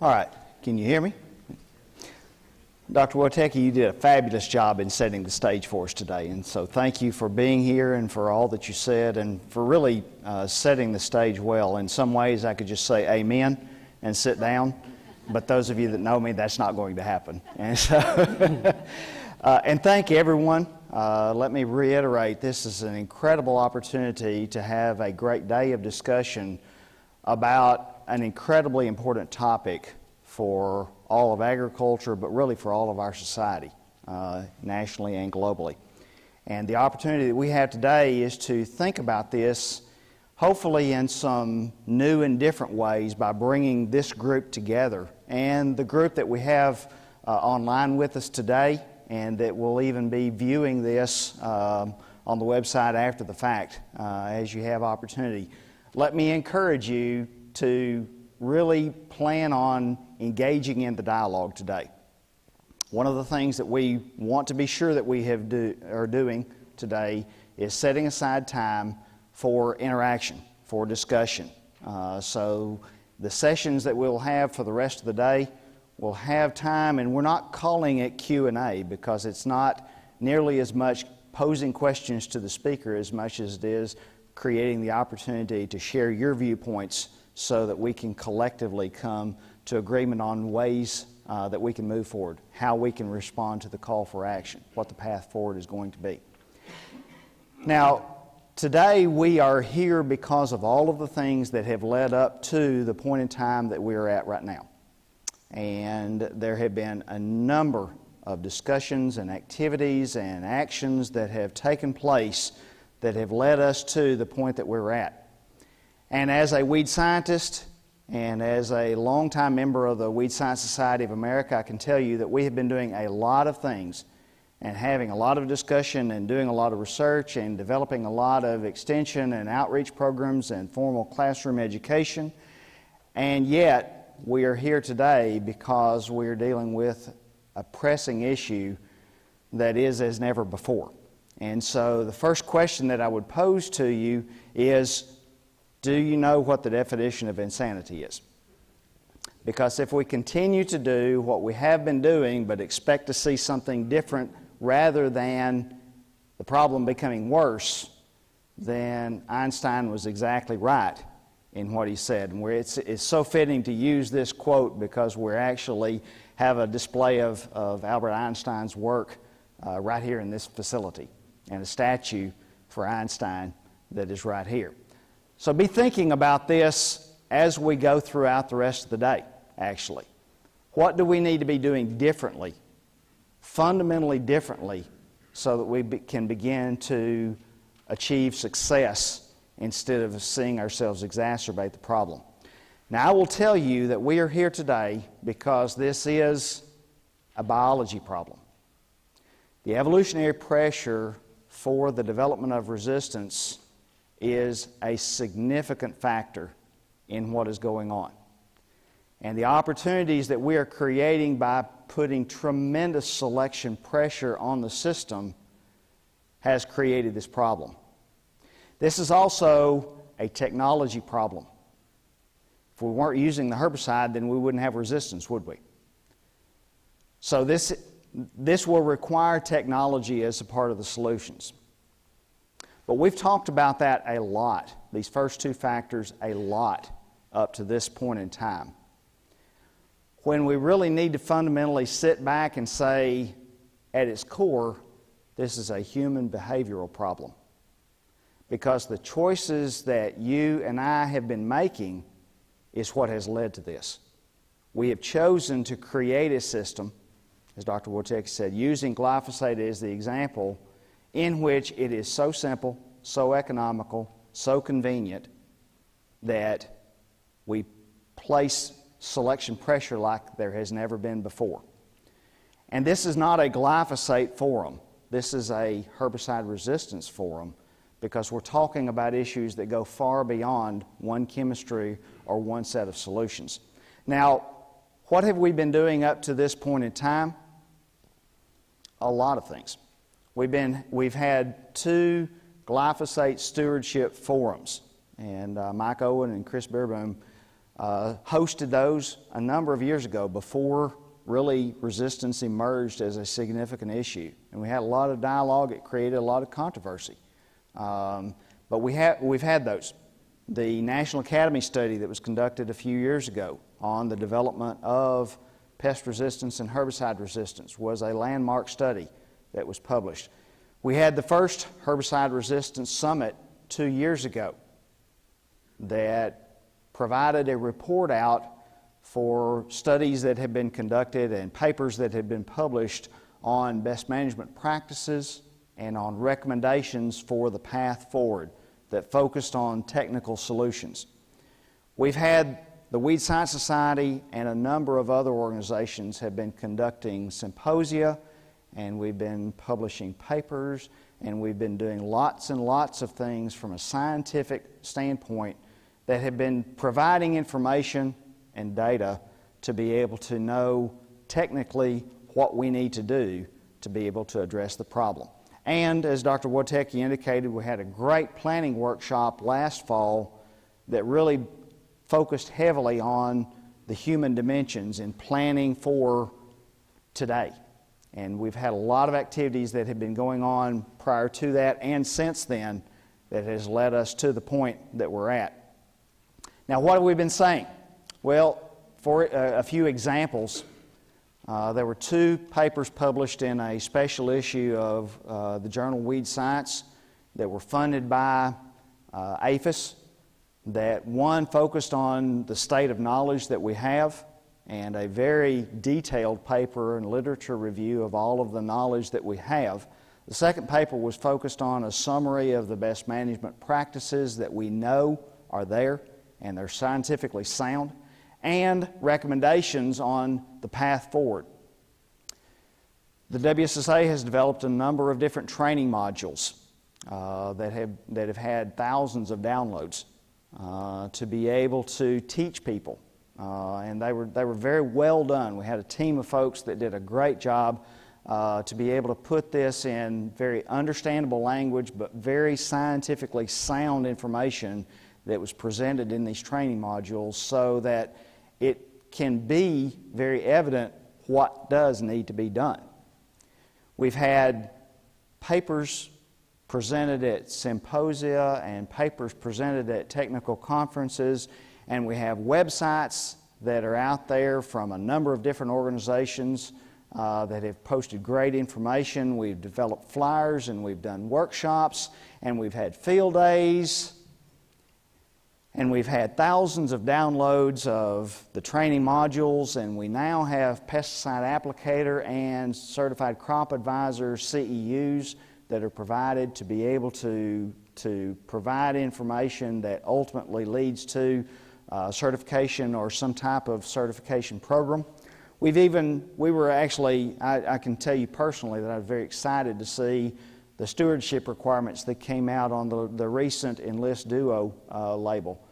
All right, can you hear me? Dr. Wssa, you did a fabulous job in setting the stage for us today, and so thank you for being here and for all that you said and for really setting the stage well. In some ways, I could just say amen and sit down, but those of you that know me, that's not going to happen. And so, and thank everyone. Let me reiterate, this is an incredible opportunity to have a great day of discussion about an incredibly important topic for all of agriculture, but really for all of our society, nationally and globally. And the opportunity that we have today is to think about this, hopefully in some new and different ways, by bringing this group together. And the group that we have online with us today, and that will even be viewing this on the website after the fact, as you have opportunity. Let me encourage you to really plan on engaging in the dialogue today. One of the things that we want to be sure that we are doing today is setting aside time for interaction, for discussion. So the sessions that we'll have for the rest of the day, we'll have time, and we're not calling it Q&A because it's not nearly as much posing questions to the speaker as much as it is creating the opportunity to share your viewpoints so that we can collectively come to agreement on ways that we can move forward, how we can respond to the call for action, what the path forward is going to be. Now, today we are here because of all of the things that have led up to the point in time that we are at right now. And there have been a number of discussions and activities and actions that have taken place that have led us to the point that we're at. And as a weed scientist and as a longtime member of the Weed Science Society of America, I can tell you that we have been doing a lot of things and having a lot of discussion and doing a lot of research and developing a lot of extension and outreach programs and formal classroom education. And yet, we are here today because we are dealing with a pressing issue that is as never before. And so the first question that I would pose to you is, do you know what the definition of insanity is? Because if we continue to do what we have been doing but expect to see something different rather than the problem becoming worse, then Einstein was exactly right in what he said. And it's so fitting to use this quote because we actually have a display of Albert Einstein's work right here in this facility, and a statue for Einstein that is right here. So be thinking about this as we go throughout the rest of the day, actually. What do we need to be doing differently, fundamentally differently, so that we can begin to achieve success instead of seeing ourselves exacerbate the problem? Now, I will tell you that we are here today because this is a biology problem. The evolutionary pressure for the development of resistance is a significant factor in what is going on. And the opportunities that we are creating by putting tremendous selection pressure on the system has created this problem. This is also a technology problem. If we weren't using the herbicide, then we wouldn't have resistance, would we? So this will require technology as a part of the solutions. But we've talked about that a lot, these first two factors, a lot up to this point in time. When we really need to fundamentally sit back and say, at its core, this is a human behavioral problem. Because the choices that you and I have been making is what has led to this. We have chosen to create a system, as Dr. Wssa said, using glyphosate as the example, in which it is so simple, so economical, so convenient that we place selection pressure like there has never been before. And this is not a glyphosate forum. This is a herbicide resistance forum because we're talking about issues that go far beyond one chemistry or one set of solutions. Now, what have we been doing up to this point in time? A lot of things. We've had 2 glyphosate stewardship forums, and Mike Owen and Chris Beerbohm hosted those a number of years ago before really resistance emerged as a significant issue. And we had a lot of dialogue. It created a lot of controversy. But we've had those. The National Academy study that was conducted a few years ago on the development of pest resistance and herbicide resistance was a landmark study that was published. We had the first Herbicide Resistance Summit 2 years ago that provided a report out for studies that had been conducted and papers that had been published on best management practices and on recommendations for the path forward that focused on technical solutions. We've had the Weed Science Society and a number of other organizations have been conducting symposia, and we've been publishing papers, and we've been doing lots and lots of things from a scientific standpoint that have been providing information and data to be able to know technically what we need to do to be able to address the problem. And as Dr. Wssa indicated, we had a great planning workshop last fall that really focused heavily on the human dimensions in planning for today. And we've had a lot of activities that have been going on prior to that and since then that has led us to the point that we're at. Now, what have we been saying? Well, for a few examples, there were 2 papers published in a special issue of the journal Weed Science that were funded by APHIS, that one focused on the state of knowledge that we have and a very detailed paper and literature review of all of the knowledge that we have. The second paper was focused on a summary of the best management practices that we know are there and they're scientifically sound, and recommendations on the path forward. The WSSA has developed a number of different training modules that have had thousands of downloads to be able to teach people, and they were very well done. We had a team of folks that did a great job to be able to put this in very understandable language but very scientifically sound information that was presented in these training modules so that it can be very evident what does need to be done. We've had papers presented at symposia and papers presented at technical conferences, and we have websites that are out there from a number of different organizations that have posted great information. We've developed flyers and we've done workshops and we've had field days. And we've had thousands of downloads of the training modules, and we now have pesticide applicator and certified crop advisor CEUs that are provided to be able to provide information that ultimately leads to certification or some type of certification program. I can tell you personally that I was very excited to see the stewardship requirements that came out on the recent Enlist Duo label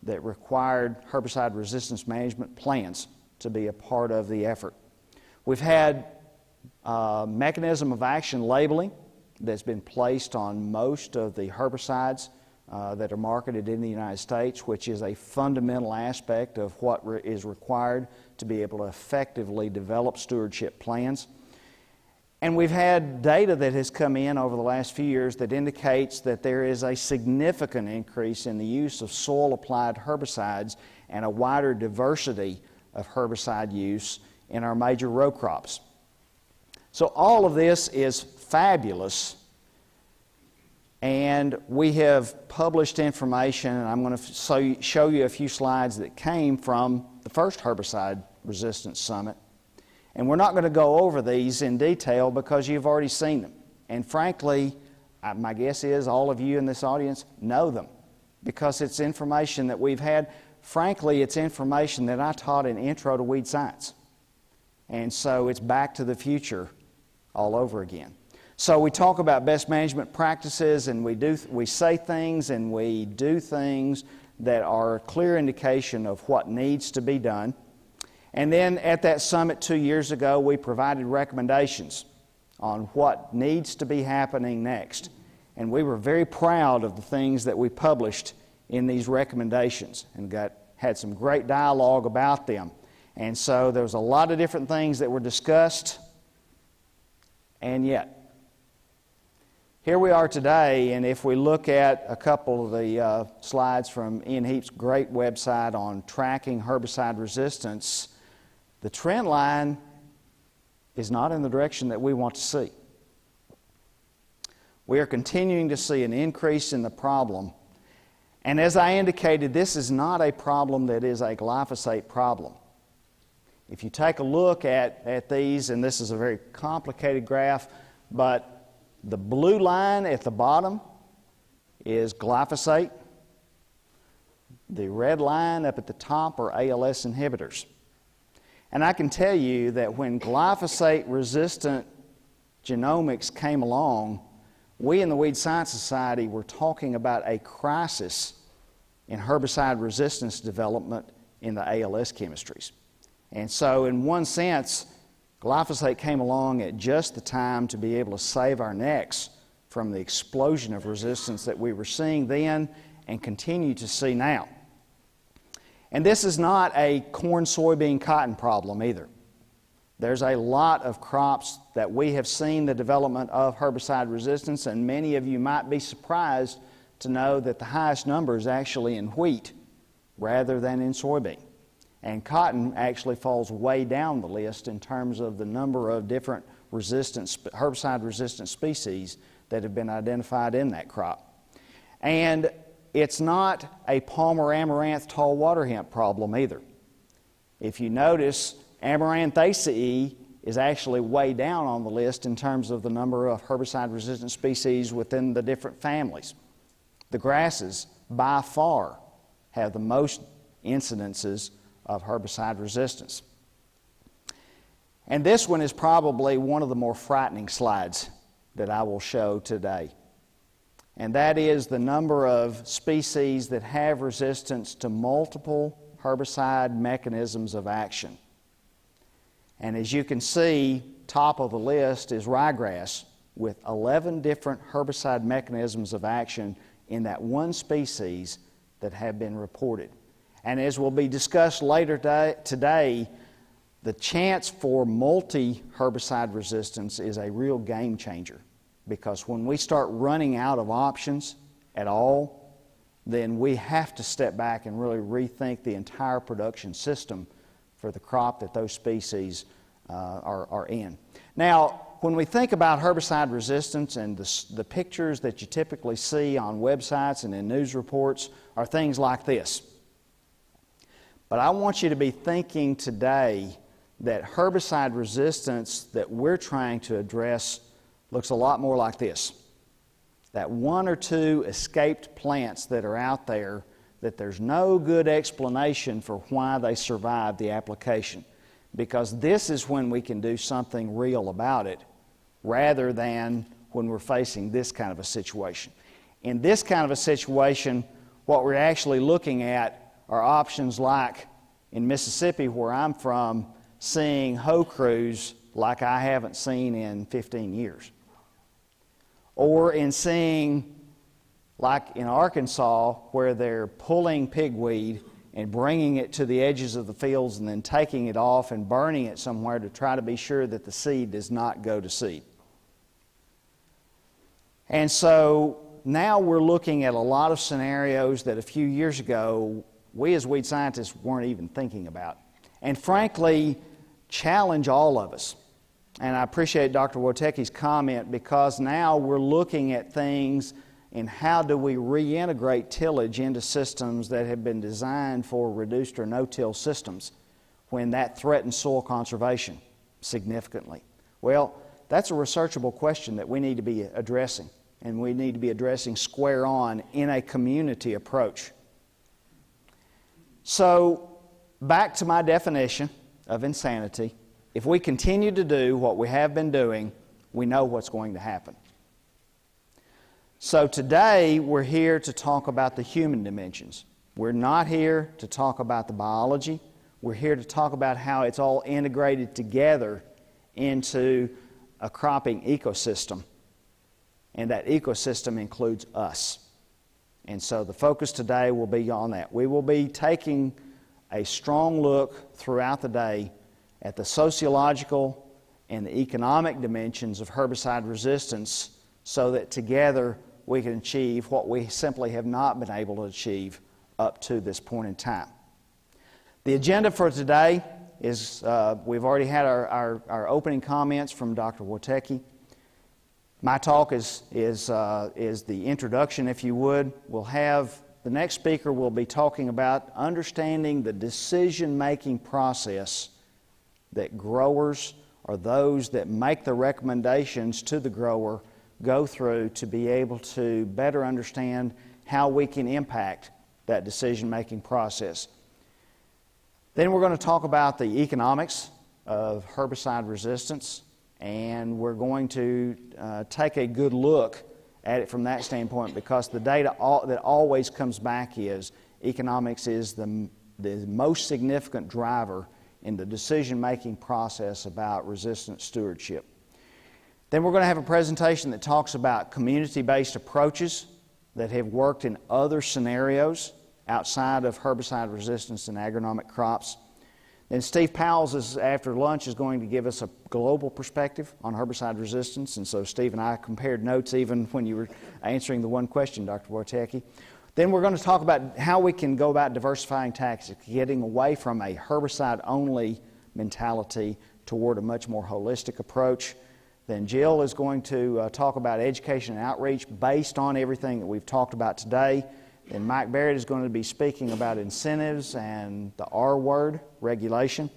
that required herbicide resistance management plans to be a part of the effort. We've had mechanism of action labeling that's been placed on most of the herbicides that are marketed in the United States, which is a fundamental aspect of what is required to be able to effectively develop stewardship plans. And we've had data that has come in over the last few years that indicates that there is a significant increase in the use of soil-applied herbicides and a wider diversity of herbicide use in our major row crops. So all of this is fabulous, and we have published information, and I'm going to show you a few slides that came from the first Herbicide Resistance Summit. And we're not going to go over these in detail because you've already seen them. And frankly, my guess is all of you in this audience know them because it's information that we've had. Frankly, it's information that I taught in Intro to Weed Science. And so it's back to the future all over again. So we talk about best management practices, and we say things and we do things that are a clear indication of what needs to be done. And then at that summit 2 years ago, we provided recommendations on what needs to be happening next. And we were very proud of the things that we published in these recommendations and got had some great dialogue about them. And so there was a lot of different things that were discussed, and yet here we are today, and if we look at a couple of the slides from Ian Heap's great website on tracking herbicide resistance, the trend line is not in the direction that we want to see. We are continuing to see an increase in the problem, and as I indicated, this is not a problem that is a glyphosate problem. If you take a look at these, and this is a very complicated graph, but the blue line at the bottom is glyphosate. The red line up at the top are ALS inhibitors. And I can tell you that when glyphosate-resistant genomics came along, we in the Weed Science Society were talking about a crisis in herbicide resistance development in the ALS chemistries. And so in one sense, glyphosate came along at just the time to be able to save our necks from the explosion of resistance that we were seeing then and continue to see now. And this is not a corn, soybean, cotton problem either. There's a lot of crops that we have seen the development of herbicide resistance, and many of you might be surprised to know that the highest number is actually in wheat rather than in soybean. And cotton actually falls way down the list in terms of the number of different herbicide-resistant species that have been identified in that crop. And it's not a Palmer amaranth tall water hemp problem either. If you notice, Amaranthaceae is actually way down on the list in terms of the number of herbicide-resistant species within the different families. The grasses, by far, have the most incidences of herbicide resistance. And this one is probably one of the more frightening slides that I will show today. And that is the number of species that have resistance to multiple herbicide mechanisms of action. And as you can see, top of the list is ryegrass with 11 different herbicide mechanisms of action in that one species that have been reported. And as will be discussed later today, the chance for multi-herbicide resistance is a real game changer, because when we start running out of options at all, then we have to step back and really rethink the entire production system for the crop that those species are in. Now, when we think about herbicide resistance, and the pictures that you typically see on websites and in news reports are things like this. But I want you to be thinking today that herbicide resistance that we're trying to address looks a lot more like this. That one or two escaped plants that are out there, that there's no good explanation for why they survived the application. Because this is when we can do something real about it, rather than when we're facing this kind of a situation. In this kind of a situation, what we're actually looking at are options like in Mississippi, where I'm from, seeing hoe crews like I haven't seen in 15 years. Or in seeing, like in Arkansas, where they're pulling pigweed and bringing it to the edges of the fields and then taking it off and burning it somewhere to try to be sure that the seed does not go to seed. And so now we're looking at a lot of scenarios that a few years ago we as weed scientists weren't even thinking about, and frankly challenge all of us. And I appreciate Dr. Woteki's comment, because now we're looking at things in how do we reintegrate tillage into systems that have been designed for reduced or no-till systems when that threatens soil conservation significantly. Well, that's a researchable question that we need to be addressing, and we need to be addressing square on in a community approach. So, back to my definition of insanity, if we continue to do what we have been doing, we know what's going to happen. So today, we're here to talk about the human dimensions. We're not here to talk about the biology. We're here to talk about how it's all integrated together into a cropping ecosystem. And that ecosystem includes us. And so the focus today will be on that. We will be taking a strong look throughout the day at the sociological and the economic dimensions of herbicide resistance so that together we can achieve what we simply have not been able to achieve up to this point in time. The agenda for today is, we've already had our opening comments from Dr. Wssa. My talk is the introduction, if you would. The next speaker will be talking about understanding the decision-making process that growers or those that make the recommendations to the grower go through to be able to better understand how we can impact that decision-making process. Then we're going to talk about the economics of herbicide resistance, and we're going to take a good look at it from that standpoint, because the data that always comes back is economics is the most significant driver in the decision-making process about resistant stewardship. Then we're going to have a presentation that talks about community-based approaches that have worked in other scenarios outside of herbicide resistance and agronomic crops. Then Steve Powell, after lunch, is going to give us a global perspective on herbicide resistance. And so Steve and I compared notes even when you were answering the one question, Dr. Wssa. Then we're going to talk about how we can go about diversifying tactics, getting away from a herbicide-only mentality toward a much more holistic approach. Then Jill is going to talk about education and outreach based on everything that we've talked about today. Then Mike Barrett is going to be speaking about incentives and the R word, regulation.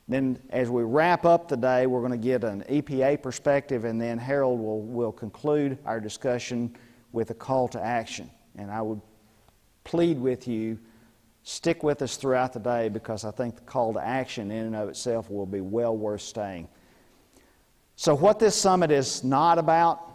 Then as we wrap up the day, we're going to get an EPA perspective, and then Harold will conclude our discussion with a call to action. And I would plead with you, stick with us throughout the day, because I think the call to action in and of itself will be well worth staying. So what this summit is not about,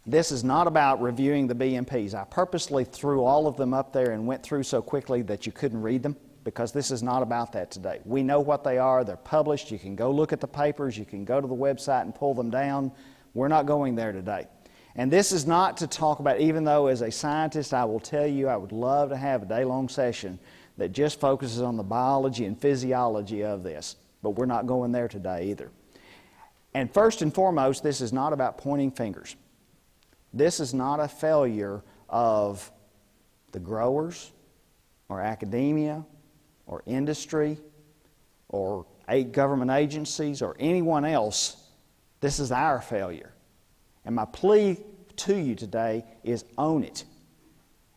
this is not about reviewing the BMPs. I purposely threw all of them up there and went through so quickly that you couldn't read them, because this is not about that today. We know what they are. They're published. You can go look at the papers. You can go to the website and pull them down. We're not going there today. And this is not to talk about, even though as a scientist I will tell you I would love to have a day-long session that just focuses on the biology and physiology of this, but we're not going there today either. And first and foremost, this is not about pointing fingers. This is not a failure of the growers or academia or industry or government agencies or anyone else. This is our failure. And my plea to you today is own it.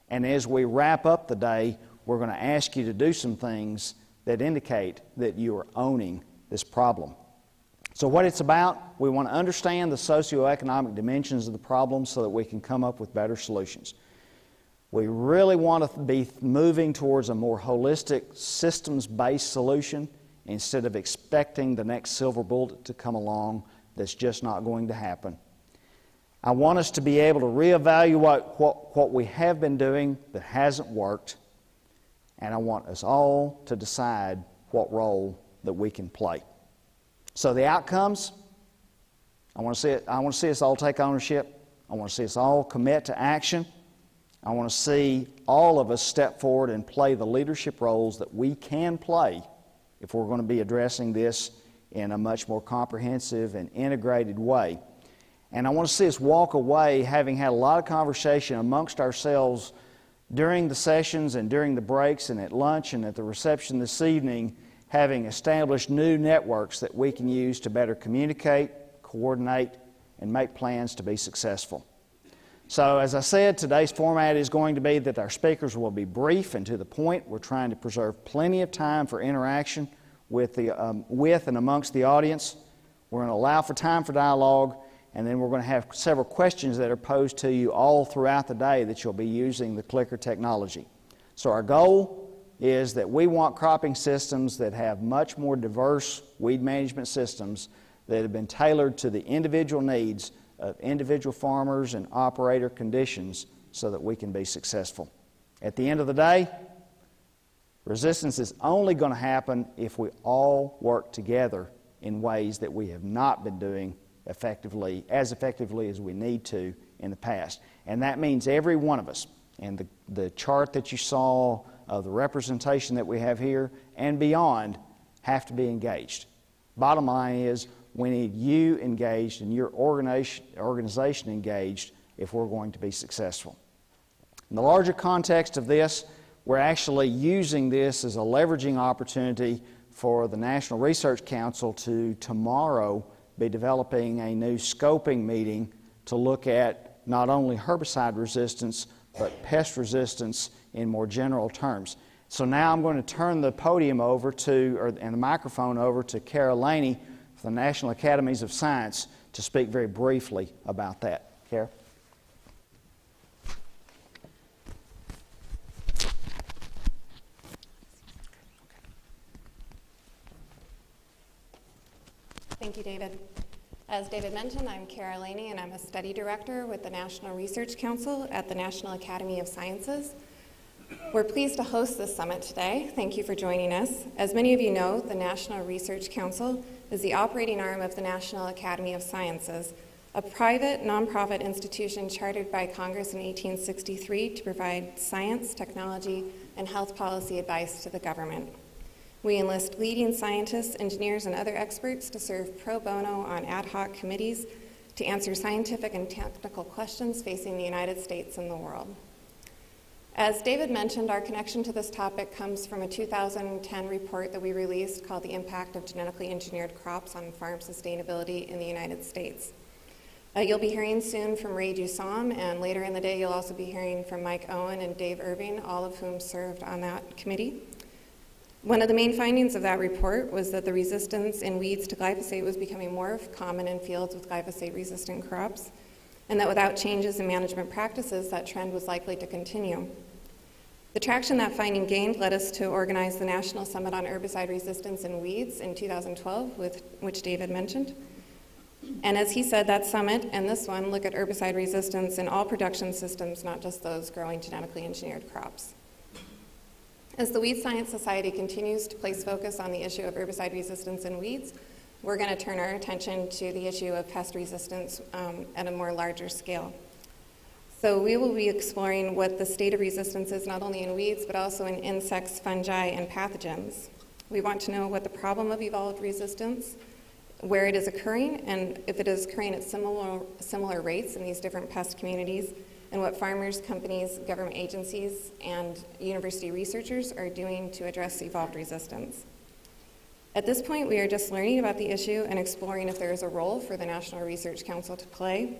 And as we wrap up the day, we're going to ask you to do some things that indicate that you are owning this problem. So what it's about, we want to understand the socioeconomic dimensions of the problem so that we can come up with better solutions. We really want to be moving towards a more holistic, systems-based solution instead of expecting the next silver bullet to come along that's just not going to happen. I want us to be able to reevaluate what we have been doing that hasn't worked, and I want us all to decide what role that we can play. So the outcomes, I want to see us all take ownership. I want to see us all commit to action. I want to see all of us step forward and play the leadership roles that we can play if we're going to be addressing this in a much more comprehensive and integrated way. And I want to see us walk away having had a lot of conversation amongst ourselves during the sessions and during the breaks and at lunch and at the reception this evening, having established new networks that we can use to better communicate, coordinate, and make plans to be successful. So as I said, today's format is going to be that our speakers will be brief and to the point. We're trying to preserve plenty of time for interaction with and amongst the audience. We're going to allow for time for dialogue, and then we're going to have several questions that are posed to you all throughout the day that you'll be using the clicker technology. So our goal is that we want cropping systems that have much more diverse weed management systems that have been tailored to the individual needs of individual farmers and operator conditions so that we can be successful. At the end of the day, resistance is only going to happen if we all work together in ways that we have not been doing effectively as we need to in the past. And that means every one of us. And the chart that you saw of the representation that we have here and beyond have to be engaged. Bottom line is we need you engaged and your organization engaged if we're going to be successful. In the larger context of this, we're actually using this as a leveraging opportunity for the National Research Council to tomorrow be developing a new scoping meeting to look at not only herbicide resistance but pest resistance in more general terms. So now I'm going to turn the podium over and the microphone over to Kara Laney from the National Academies of Science to speak very briefly about that. Kara? Thank you, David. As David mentioned, I'm Kara Laney, and I'm a study director with the National Research Council at the National Academy of Sciences. We're pleased to host this summit today. Thank you for joining us. As many of you know, the National Research Council is the operating arm of the National Academy of Sciences, a private, nonprofit institution chartered by Congress in 1863 to provide science, technology, and health policy advice to the government. We enlist leading scientists, engineers, and other experts to serve pro bono on ad hoc committees to answer scientific and technical questions facing the United States and the world. As David mentioned, our connection to this topic comes from a 2010 report that we released called The Impact of Genetically Engineered Crops on Farm Sustainability in the United States. You'll be hearing soon from Ray Dussom, and later in the day you'll also be hearing from Mike Owen and Dave Irving, all of whom served on that committee. One of the main findings of that report was that the resistance in weeds to glyphosate was becoming more common in fields with glyphosate-resistant crops, and that without changes in management practices, that trend was likely to continue. The traction that finding gained led us to organize the National Summit on Herbicide Resistance in Weeds in 2012, which David mentioned. And as he said, that summit and this one look at herbicide resistance in all production systems, not just those growing genetically engineered crops. As the Weed Science Society continues to place focus on the issue of herbicide resistance in weeds, we're going to turn our attention to the issue of pest resistance at a more larger scale. So we will be exploring what the state of resistance is not only in weeds, but also in insects, fungi, and pathogens. We want to know what the problem of evolved resistance, where it is occurring, and if it is occurring at similar rates in these different pest communities, and what farmers, companies, government agencies, and university researchers are doing to address evolved resistance. At this point, we are just learning about the issue and exploring if there is a role for the National Research Council to play,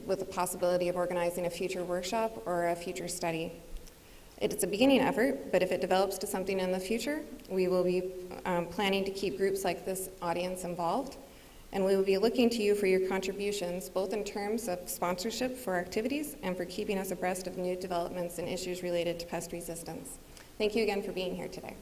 with the possibility of organizing a future workshop or a future study. It's a beginning effort, but if it develops to something in the future, we will be planning to keep groups like this audience involved. And we will be looking to you for your contributions, both in terms of sponsorship for activities and for keeping us abreast of new developments and issues related to pest resistance. Thank you again for being here today.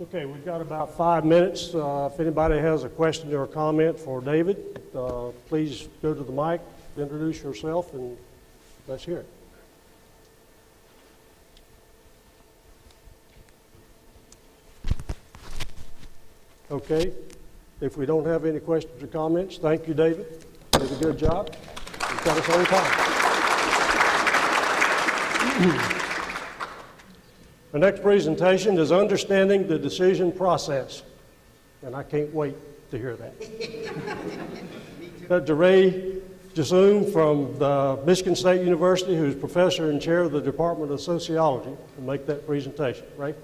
Okay, we've got about 5 minutes. If anybody has a question or a comment for David, please go to the mic, introduce yourself, and let's hear it. Okay, if we don't have any questions or comments, thank you, David. You did a good job. You've got us on time. The next presentation is Understanding the Decision Process, and I can't wait to hear that. Dr. Ray Dussom from the Michigan State University, who's professor and chair of the Department of Sociology, will make that presentation. Ray?